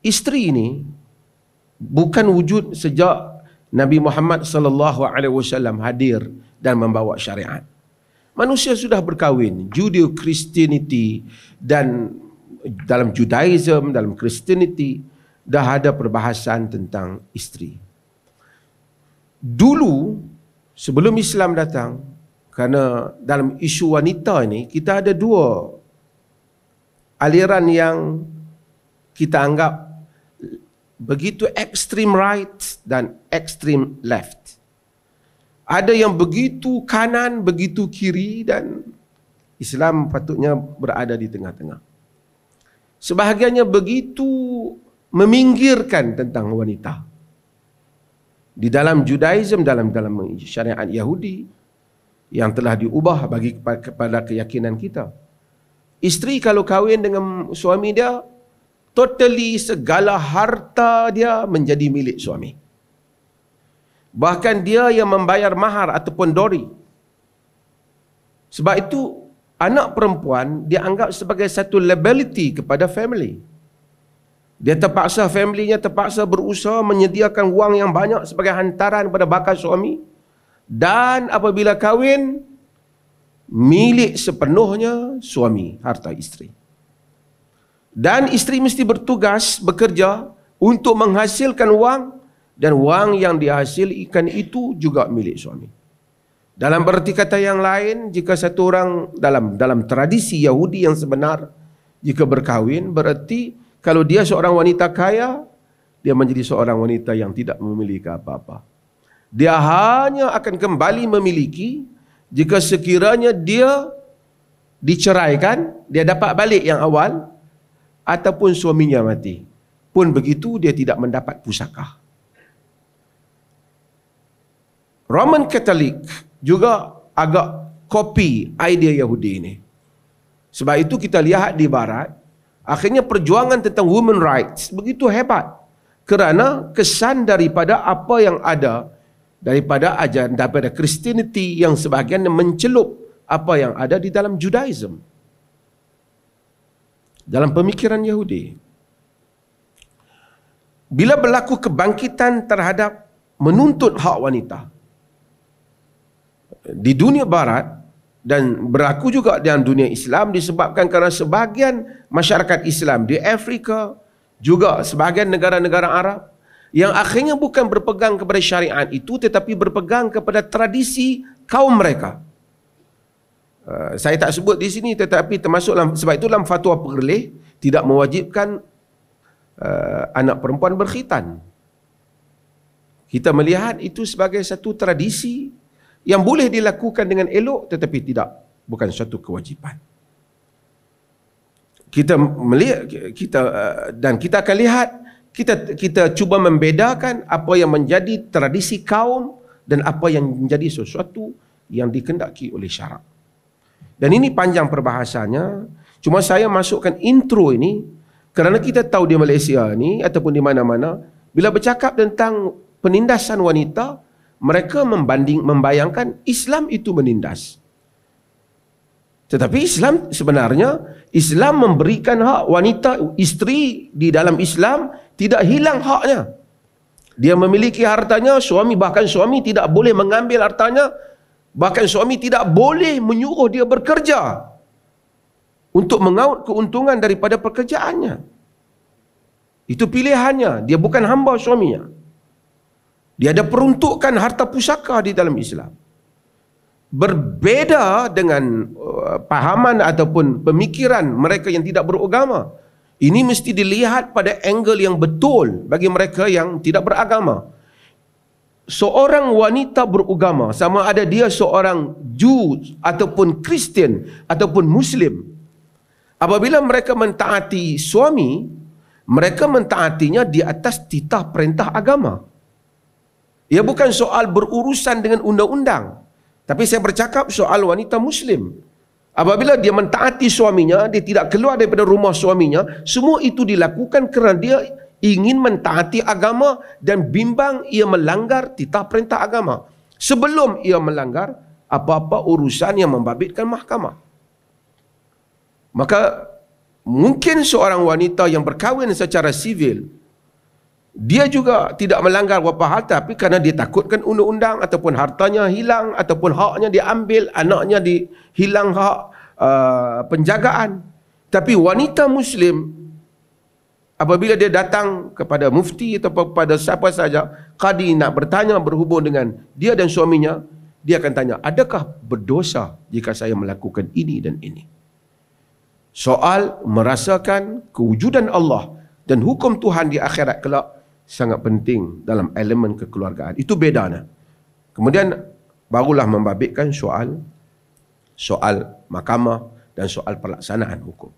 isteri ini bukan wujud sejak Nabi Muhammad sallallahu alaihi wasallam hadir dan membawa syariat. Manusia sudah berkahwin, Judeo-Christianity, dan dalam Judaism, dalam Christianity dah ada perbahasan tentang isteri. Dulu sebelum Islam datang, kerana dalam isu wanita ini kita ada dua aliran yang kita anggap begitu extreme right dan extreme left. Ada yang begitu kanan, begitu kiri, dan Islam patutnya berada di tengah-tengah. Sebahagiannya begitu meminggirkan tentang wanita. Di dalam Judaism, dalam syariat Yahudi yang telah diubah bagi kepada keyakinan kita, isteri kalau kahwin dengan suami dia, totally segala harta dia menjadi milik suami. Bahkan dia yang membayar mahar ataupun dori. Sebab itu anak perempuan dianggap sebagai satu liability kepada family. Dia terpaksa, family-nya terpaksa berusaha menyediakan wang yang banyak sebagai hantaran kepada bakal suami. Dan apabila kahwin, milik sepenuhnya suami, harta isteri. Dan isteri mesti bertugas, bekerja untuk menghasilkan wang, dan wang yang dihasilkan itu juga milik suami. Dalam berarti kata yang lain, jika satu orang dalam tradisi Yahudi yang sebenar, jika berkahwin, berarti kalau dia seorang wanita kaya, dia menjadi seorang wanita yang tidak memiliki apa-apa. Dia hanya akan kembali memiliki jika sekiranya dia diceraikan, dia dapat balik yang awal, ataupun suaminya mati. Pun begitu, dia tidak mendapat pusaka. Roman Catholic juga agak copy idea Yahudi ini. Sebab itu kita lihat di Barat, akhirnya perjuangan tentang women rights begitu hebat. Kerana kesan daripada apa yang ada, daripada ajaran, daripada Christianity yang sebahagian mencelup apa yang ada di dalam Judaism. Dalam pemikiran Yahudi. Bila berlaku kebangkitan terhadap menuntut hak wanita, di dunia Barat dan berlaku juga dalam dunia Islam, disebabkan kerana sebahagian masyarakat Islam di Afrika, juga sebahagian negara-negara Arab yang akhirnya bukan berpegang kepada syariat itu, tetapi berpegang kepada tradisi kaum mereka. Saya tak sebut di sini, tetapi termasuk sebab itu dalam fatwa Perleh tidak mewajibkan anak perempuan berkhitan. Kita melihat itu sebagai satu tradisi yang boleh dilakukan dengan elok, tetapi bukan suatu kewajipan. Kita melihat, dan kita akan lihat, kita cuba membedakan apa yang menjadi tradisi kaum dan apa yang menjadi sesuatu yang dikendaki oleh syarak. Dan ini panjang perbahasannya. Cuma saya masukkan intro ini kerana kita tahu di Malaysia ni ataupun di mana-mana, bila bercakap tentang penindasan wanita, mereka membayangkan Islam itu menindas. Tetapi Islam memberikan hak wanita, isteri di dalam Islam tidak hilang haknya. Dia memiliki hartanya, bahkan suami tidak boleh mengambil hartanya, bahkan suami tidak boleh menyuruh dia bekerja untuk mengaut keuntungan daripada pekerjaannya. Itu pilihannya, dia bukan hamba suaminya. Dia ada peruntukan harta pusaka di dalam Islam. Berbeda dengan pahaman ataupun pemikiran mereka yang tidak beragama. Ini mesti dilihat pada angle yang betul bagi mereka yang tidak beragama. Seorang wanita beragama, sama ada dia seorang Jew ataupun Kristian ataupun Muslim, apabila mereka mentaati suami, mereka mentaatinya di atas titah perintah agama. Ia bukan soal berurusan dengan undang-undang. Tapi saya bercakap soal wanita Muslim. Apabila dia mentaati suaminya, dia tidak keluar daripada rumah suaminya, semua itu dilakukan kerana dia ingin mentaati agama dan bimbang ia melanggar titah perintah agama. Sebelum ia melanggar apa-apa urusan yang membabitkan mahkamah. Maka mungkin seorang wanita yang berkahwin secara sivil, dia juga tidak melanggar beberapa hal, tapi kerana dia takutkan undang-undang ataupun hartanya hilang ataupun haknya diambil, anaknya hilang hak penjagaan. Tapi wanita Muslim, apabila dia datang kepada mufti atau kepada siapa saja, qadi nak bertanya berhubung dengan dia dan suaminya, dia akan tanya, adakah berdosa jika saya melakukan ini dan ini? Soal merasakan kewujudan Allah dan hukum Tuhan di akhirat kelak sangat penting dalam elemen kekeluargaan. Itu bedanya. Kemudian barulah membabitkan soal mahkamah dan soal pelaksanaan hukum.